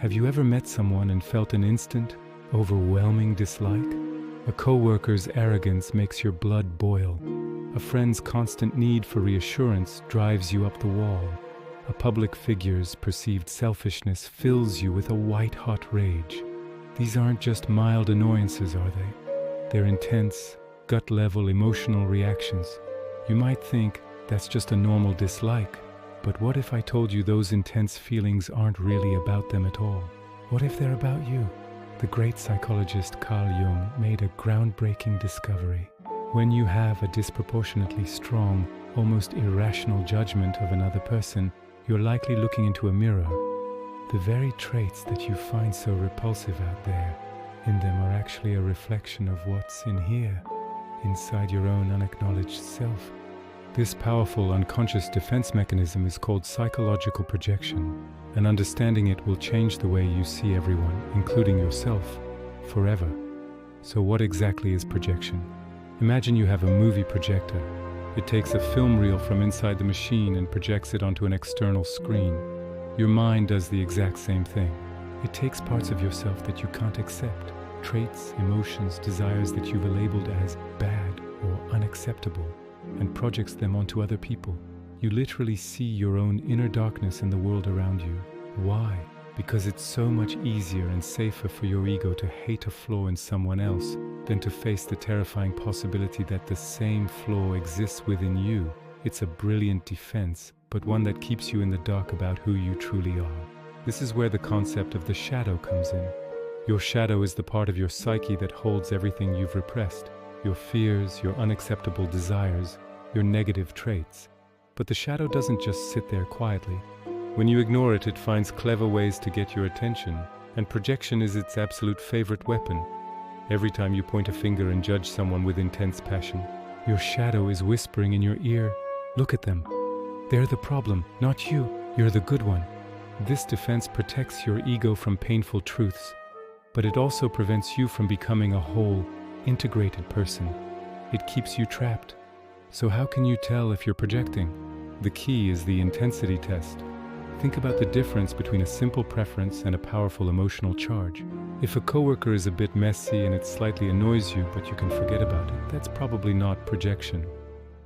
Have you ever met someone and felt an instant, overwhelming dislike? A coworker's arrogance makes your blood boil. A friend's constant need for reassurance drives you up the wall. A public figure's perceived selfishness fills you with a white-hot rage. These aren't just mild annoyances, are they? They're intense, gut-level emotional reactions. You might think that's just a normal dislike, but what if I told you those intense feelings aren't really about them at all? What if they're about you? The great psychologist Carl Jung made a groundbreaking discovery. When you have a disproportionately strong, almost irrational judgment of another person, you're likely looking into a mirror. The very traits that you find so repulsive out there, in them are actually a reflection of what's in here, inside your own unacknowledged self. This powerful unconscious defense mechanism is called psychological projection, and understanding it will change the way you see everyone, including yourself, forever. So what exactly is projection? Imagine you have a movie projector. It takes a film reel from inside the machine and projects it onto an external screen. Your mind does the exact same thing. It takes parts of yourself that you can't accept, traits, emotions, desires that you've labeled as bad or unacceptable, and projects them onto other people. You literally see your own inner darkness in the world around you. Why? Because it's so much easier and safer for your ego to hate a flaw in someone else than to face the terrifying possibility that the same flaw exists within you. It's a brilliant defense, but one that keeps you in the dark about who you truly are. This is where the concept of the shadow comes in. Your shadow is the part of your psyche that holds everything you've repressed. Your fears, your unacceptable desires, your negative traits. But the shadow doesn't just sit there quietly. When you ignore it, it finds clever ways to get your attention, and projection is its absolute favorite weapon. Every time you point a finger and judge someone with intense passion, your shadow is whispering in your ear, "Look at them. They're the problem, not you. You're the good one." This defense protects your ego from painful truths, but it also prevents you from becoming a whole, integrated person. It keeps you trapped. So how can you tell if you're projecting? The key is the intensity test. Think about the difference between a simple preference and a powerful emotional charge. If a coworker is a bit messy and it slightly annoys you, but you can forget about it, that's probably not projection.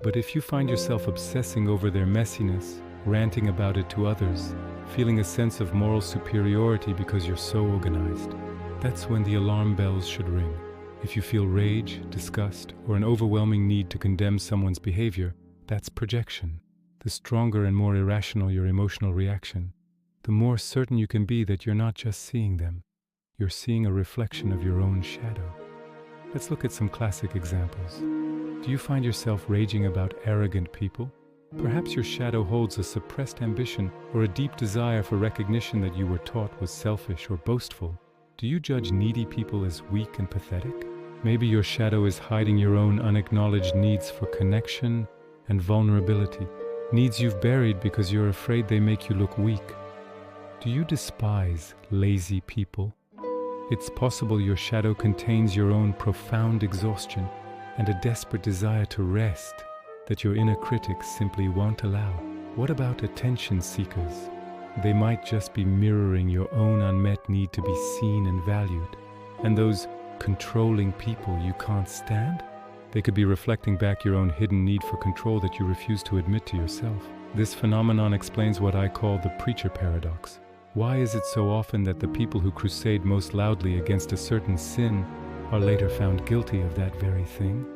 But if you find yourself obsessing over their messiness, ranting about it to others, feeling a sense of moral superiority because you're so organized, that's when the alarm bells should ring. If you feel rage, disgust, or an overwhelming need to condemn someone's behavior, that's projection. The stronger and more irrational your emotional reaction, the more certain you can be that you're not just seeing them, you're seeing a reflection of your own shadow. Let's look at some classic examples. Do you find yourself raging about arrogant people? Perhaps your shadow holds a suppressed ambition or a deep desire for recognition that you were taught was selfish or boastful. Do you judge needy people as weak and pathetic? Maybe your shadow is hiding your own unacknowledged needs for connection and vulnerability, needs you've buried because you're afraid they make you look weak. Do you despise lazy people? It's possible your shadow contains your own profound exhaustion and a desperate desire to rest that your inner critics simply won't allow. What about attention seekers? They might just be mirroring your own unmet need to be seen and valued. And those controlling people you can't stand? They could be reflecting back your own hidden need for control that you refuse to admit to yourself. This phenomenon explains what I call the preacher paradox. Why is it so often that the people who crusade most loudly against a certain sin are later found guilty of that very thing?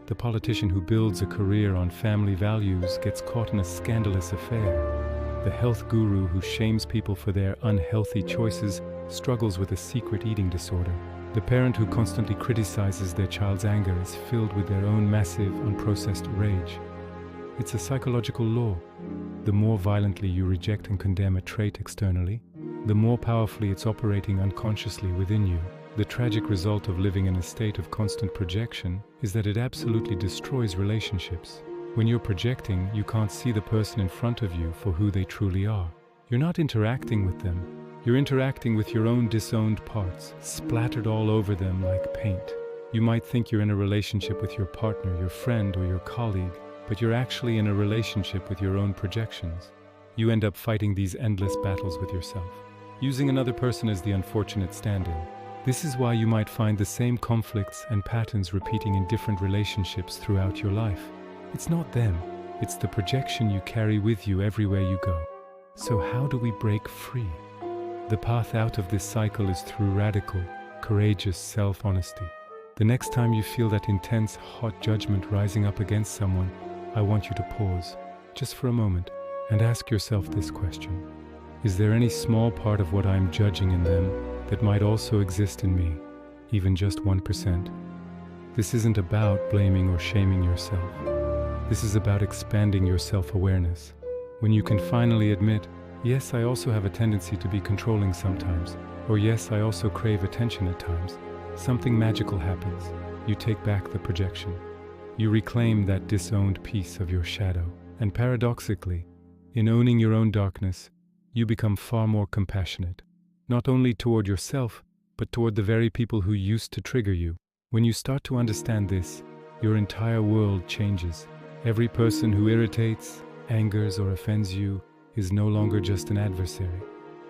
The politician who builds a career on family values gets caught in a scandalous affair. The health guru who shames people for their unhealthy choices struggles with a secret eating disorder. The parent who constantly criticizes their child's anger is filled with their own massive, unprocessed rage. It's a psychological law. The more violently you reject and condemn a trait externally, the more powerfully it's operating unconsciously within you. The tragic result of living in a state of constant projection is that it absolutely destroys relationships. When you're projecting, you can't see the person in front of you for who they truly are. You're not interacting with them. You're interacting with your own disowned parts, splattered all over them like paint. You might think you're in a relationship with your partner, your friend, or your colleague, but you're actually in a relationship with your own projections. You end up fighting these endless battles with yourself. using another person as the unfortunate stand-in. This is why you might find the same conflicts and patterns repeating in different relationships throughout your life. It's not them, it's the projection you carry with you everywhere you go. So how do we break free? The path out of this cycle is through radical, courageous self-honesty. The next time you feel that intense, hot judgment rising up against someone, I want you to pause, just for a moment, and ask yourself this question. Is there any small part of what I'm judging in them that might also exist in me, even just 1%? This isn't about blaming or shaming yourself. This is about expanding your self-awareness. When you can finally admit, yes, I also have a tendency to be controlling sometimes, or yes, I also crave attention at times, something magical happens. You take back the projection. You reclaim that disowned piece of your shadow. And paradoxically, in owning your own darkness, you become far more compassionate, not only toward yourself, but toward the very people who used to trigger you. When you start to understand this, your entire world changes. Every person who irritates, angers, or offends you is no longer just an adversary.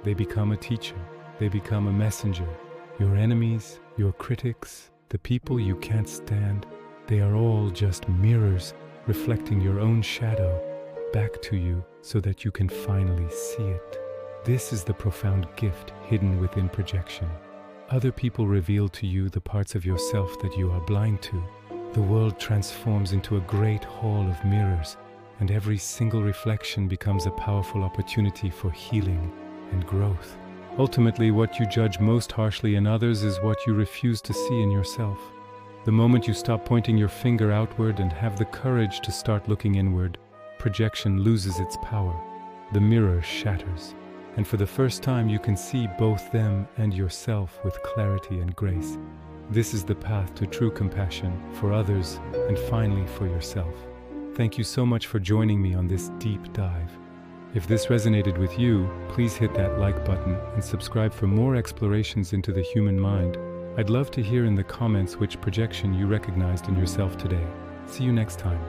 They become a teacher. They become a messenger. Your enemies, your critics, the people you can't stand, they are all just mirrors reflecting your own shadow back to you so that you can finally see it. This is the profound gift hidden within projection. Other people reveal to you the parts of yourself that you are blind to. The world transforms into a great hall of mirrors, and every single reflection becomes a powerful opportunity for healing and growth. Ultimately, what you judge most harshly in others is what you refuse to see in yourself. The moment you stop pointing your finger outward and have the courage to start looking inward, projection loses its power. The mirror shatters, and for the first time you can see both them and yourself with clarity and grace. This is the path to true compassion for others and finally for yourself. Thank you so much for joining me on this deep dive. If this resonated with you, please hit that like button and subscribe for more explorations into the human mind. I'd love to hear in the comments which projection you recognized in yourself today. See you next time.